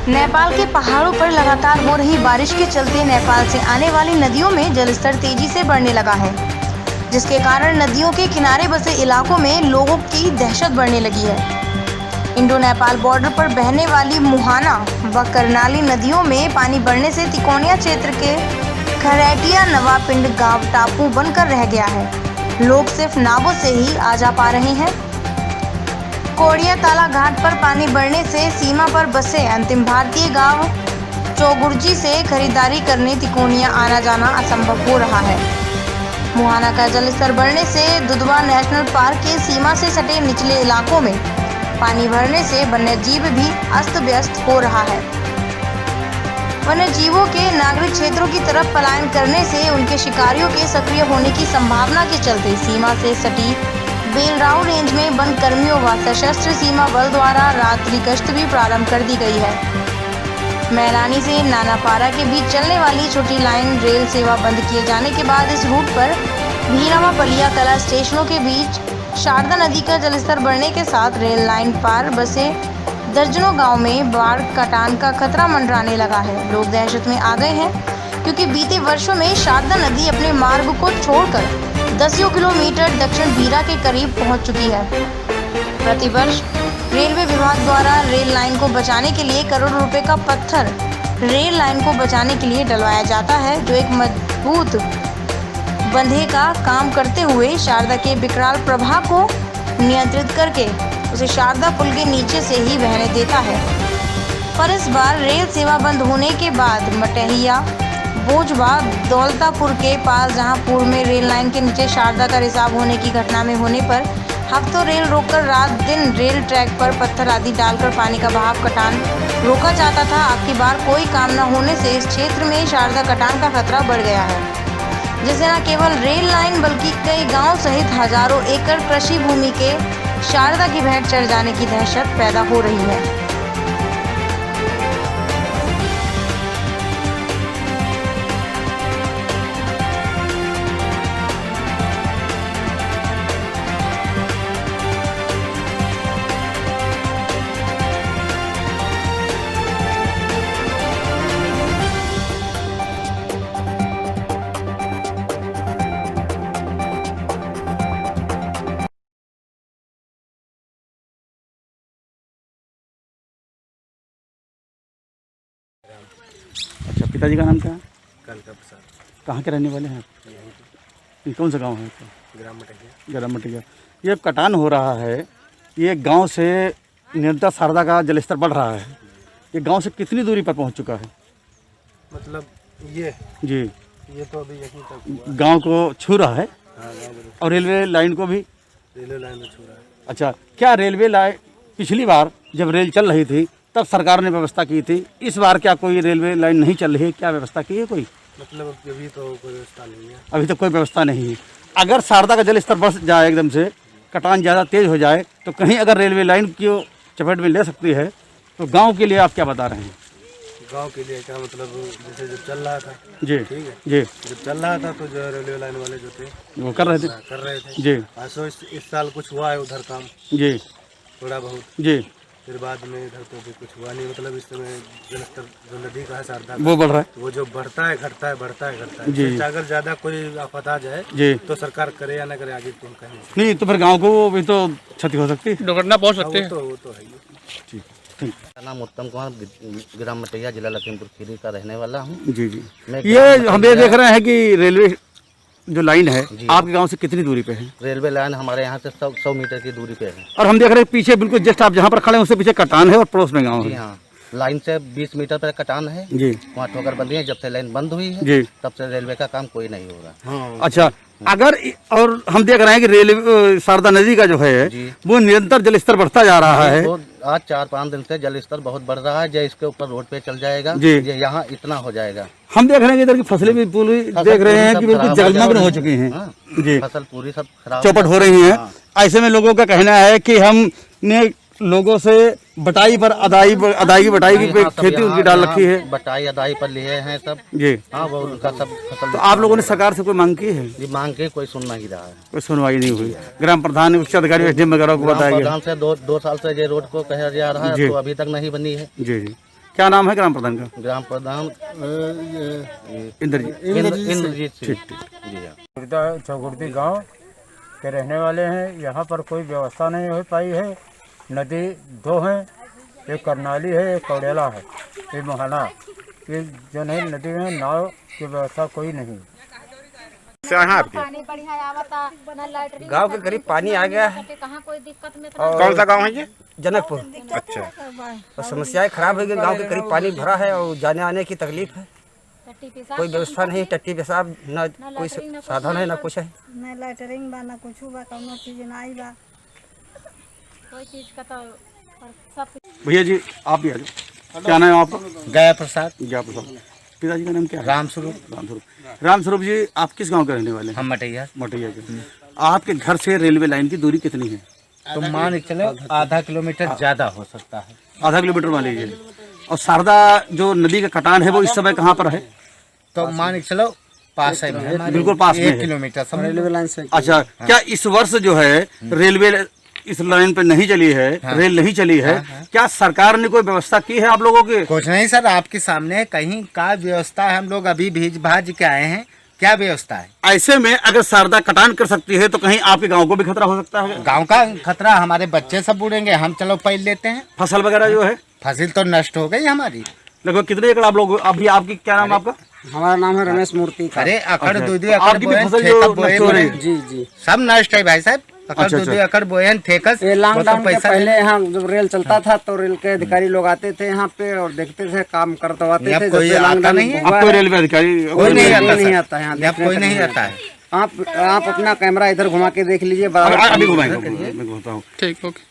नेपाल के पहाड़ों पर लगातार हो रही बारिश के चलते नेपाल से आने वाली नदियों में जलस्तर तेजी से बढ़ने लगा है, जिसके कारण नदियों के किनारे बसे इलाकों में लोगों की दहशत बढ़ने लगी है। इंडो नेपाल बॉर्डर पर बहने वाली मुहाना व करनाली नदियों में पानी बढ़ने से तिकोनिया क्षेत्र के खरैटिया नवापिंड गांव टापू बनकर रह गया है। लोग सिर्फ नावों से ही आ जा पा रहे हैं। कोड़िया ताला घाट पर पानी बढ़ने से सीमा पर बसे अंतिम भारतीय गांव चौगुर्जी से खरीदारी करने तिकोनिया आना जाना असंभव हो रहा है। मुहाना का जलस्तर बढ़ने से दुधवा नेशनल पार्क के सीमा से सटे निचले इलाकों में पानी भरने से वन्यजीव भी अस्त व्यस्त हो रहा है। वन्यजीवों के नागरिक क्षेत्रों की तरफ पलायन करने से उनके शिकारियों के सक्रिय होने की संभावना के चलते सीमा से सटी बेलराव रेंज में वन कर्मियों व सशस्त्र सीमा बल द्वारा रात्रि गश्त भी प्रारंभ कर दी गई है। मैलानी से नानापारा के बीच चलने वाली छोटी लाइन रेल सेवा बंद किए जाने के बाद इस रूट पर भीरामा पलिया कला स्टेशनों के बीच शारदा नदी का जलस्तर बढ़ने के साथ रेल लाइन पार बसे दर्जनों गांव में बाढ़ कटान का खतरा मंडराने लगा है। लोग दहशत में आ गए हैं क्योंकि बीते वर्षों में शारदा नदी अपने मार्ग को छोड़कर 10 किलोमीटर दक्षिण भीरा के करीब पहुंच चुकी है। प्रतिवर्ष रेलवे विभाग द्वारा रेल लाइन को बचाने के लिए करोड़ों रुपए का पत्थर रेल लाइन को बचाने के लिए डलवाया जाता है, जो एक मजबूत बंधे का काम करते हुए शारदा के विकराल प्रवाह को नियंत्रित करके उसे शारदा पुल के नीचे से ही बहने देता है। पर इस बार रेल सेवा बंद होने के बाद मटहिया बोझबा दौलतापुर के पास जहां पूर्व में रेल लाइन के नीचे शारदा का रिसाव होने की घटना में होने पर हफ्तों रेल रोककर रात दिन रेल ट्रैक पर पत्थर आदि डालकर पानी का बहाव कटान रोका जाता था। अब की बार कोई काम न होने से इस क्षेत्र में शारदा कटान का खतरा बढ़ गया है, जिससे न केवल रेल लाइन बल्कि कई गांव सहित हजारों एकड़ कृषि भूमि के शारदा की भेंट चढ़ जाने की दहशत पैदा हो रही है। अच्छा, पिताजी का नाम क्या है? कालिका प्रसाद। कहाँ के रहने वाले हैं आप? ये कौन सा गांव है आपका? ग्राम मटैया। ग्राम मटैया। ये कटान हो रहा है, ये गांव से निरंतर शारदा का जलस्तर बढ़ रहा है। ये गांव से कितनी दूरी पर पहुंच चुका है? मतलब ये जी, ये तो अभी यहीं तक हुआ। गांव को छू रहा है। हाँ, गाँव में और रेलवे लाइन को भी? रेलवे लाइन में छू रहा है। अच्छा, क्या रेलवे लाइन पिछली बार जब रेल चल रही थी तब सरकार ने व्यवस्था की थी, इस बार क्या कोई रेलवे लाइन नहीं चल रही है? क्या व्यवस्था की है कोई? मतलब अभी तो कोई व्यवस्था नहीं है। अभी तक कोई व्यवस्था नहीं है। अगर शारदा का जल स्तर बढ़ जाए, एकदम से कटान ज़्यादा तेज़ हो जाए, तो कहीं अगर रेलवे लाइन की चपेट में ले सकती है, तो गांव के लिए आप क्या बता रहे हैं? गांव के लिए क्या मतलब, जैसे जब चल रहा था जी, ठीक है जी, जब चल रहा था तो जो रेलवे लाइन वाले जो थे वो कर रहे थे। जी, सो इस साल कुछ हुआ है उधर काम, जी, थोड़ा बहुत। जी, फिर बाद में इधर तो भी कुछ हुआ नहीं। मतलब इस समय जलस्तर जो नदी का है शारदा वो बढ़ रहा है। वो जो बढ़ता है घटता है, बढ़ता है घटता है। जी। इससे अगर ज्यादा कोई आफत आ जाए जी, तो सरकार करे या ना करे, आगे तुम कहें नहीं तो फिर गांव को भी तो क्षति हो सकती है, दुर्घटना पहुंच सकती है। वो तो है ही। ठीक, ठीक। मेरा नाम उत्तम कुमार, ग्राम मटैया, जिला लखीमपुर खीरी का रहने वाला हूँ। जी, जी। ये हम ये देख रहे हैं कि रेलवे जो लाइन है आपके गांव से कितनी दूरी पे है? रेलवे लाइन हमारे यहाँ से 100 मीटर की दूरी पे है। और हम देख रहे हैं पीछे बिल्कुल जस्ट आप जहाँ पर खड़े हैं उससे पीछे कटान है और पड़ोस में गांव जी है। हाँ, लाइन से 20 मीटर पर कटान है जी, वहाँ ठोकर बंदी है। जब से लाइन बंद हुई है जी, तब से रेलवे का काम कोई नहीं हो रहा। हाँ। अच्छा, अगर और हम देख रहे हैं कि रेलवे शारदा नदी का जो है जी। वो निरंतर जलस्तर बढ़ता जा रहा है। तो आज 4-5 दिन से जलस्तर बहुत बढ़ रहा है। जो इसके ऊपर रोड पे चल जाएगा, जी। ये यहाँ इतना हो जाएगा। हम देख रहे हैं कि इधर की फसलें भी पूरी देख रहे हैं कि बिल्कुल जलमग्न हो चुकी हैं। हाँ, जी, फसल पूरी सब खराब चौपट हो रही है। हाँ। ऐसे में लोगों का कहना है कि हमने लोगों से बटाई पर अदायगी बटाई की हाँ, खेती उनकी डाल रखी है। बटाई अदाई पर लिए हैं सब। जी, हाँ, वो उनका सब फसल। तो आप लोगों ने सरकार से कोई मांग की है? जी, मांग के कोई सुन नहीं रहा है। कोई सुनवाई नहीं हुई। ग्राम प्रधान उच्च अधिकारी एसडीएम वगैरह को बताया गया? प्रधान से दो साल से ये रोड को कहा जा रहा है, तो अभी तक नहीं बनी है। जी, जी। क्या नाम है ग्राम प्रधान का? ग्राम प्रधान इंद्रजीत। इंद्रजीत सिंह। ठीक ठीक। जी हाँ। चौगुर्दी गांव के रहने वाले हैं। यहाँ पर कोई व्यवस्था नहीं हो पाई है। नदी दो हैं, एक करनाली है, एक कौड़ेला है, एक मोहाना। ये जो नहीं नदी में नाव की व्यवस्था कोई नहीं। गांव के करीब पानी आ गया है। कौन सा गांव है ये? जनकपुर। अच्छा। और समस्याएं खराब हो गई। गांव के करीब पानी भरा है और जाने आने की तकलीफ है। कोई व्यवस्था नहीं, टट्टी पेशाब न कोई साधन है न कुछ है। न लैटरिंग बा न कुछ बा, कौनो चीज नहीं बा, कोई चीज का तो सब। भैया जी आप भी आ जाओ। क्या नाम है आपका? गया प्रसाद। गया प्रसाद। पिताजी का नाम क्या है? रामस्वरूप। रामस्वरूप जी आप किस गांव के रहने वाले हैं? हम मटैया। मटैया के। आपके घर से रेलवे लाइन की दूरी कितनी है? तो मान के चलो आधा किलोमीटर ज्यादा हो सकता है। आधा किलोमीटर मान लीजिए। और शारदा जो नदी का कटान है वो इस समय कहाँ पर है? तो मान के चलो पास है हमारे, बिल्कुल पास में है। 1 किलोमीटर रेलवे लाइन से। अच्छा, क्या इस वर्ष जो है रेलवे इस लाइन पे नहीं चली है, रेल नहीं चली है, क्या सरकार ने कोई व्यवस्था की है आप लोगों की? कुछ नहीं सर, आपके सामने कहीं का व्यवस्था है। हम लोग अभी भीज भाज के आए हैं, क्या व्यवस्था है? ऐसे में अगर शारदा कटान कर सकती है तो कहीं आपके गांव को भी खतरा हो सकता है। गांव का खतरा, हमारे बच्चे सब बूढ़ेंगे। हम चलो पैल लेते हैं। फसल वगैरह जो है, फसल तो नष्ट हो गई हमारी। लगभग कितने एकड़ आप लोग अभी? आपकी क्या नाम है आपका? हमारा नाम है रमेश मूर्ति। अरे अकड़ अच्छा। 2 एकड़ आपकी भी बोए, फसल ठेका जो बोए नष्ट हो रही है? जी जी। सब नष्ट है भाई साहब। अकड़ अच्छा, 2 एकड़ बोए ठेकस। ये लॉकडाउन के पैसा पहले यहाँ जब रेल चलता था तो रेल के अधिकारी लोग आते थे यहाँ पे और देखते थे, काम करवाते अब थे। कोई जब से आता लॉकडाउन नहीं है। हुआ अब कोई रेलवे अधिकारी कोई नहीं आता नहीं सर। आता यहाँ अब कोई नहीं आता है। आप अपना कैमरा इधर घुमा के देख लीजिए। अभी घुमाएंगे, मैं घुमाता हूँ। ठीक, ओके।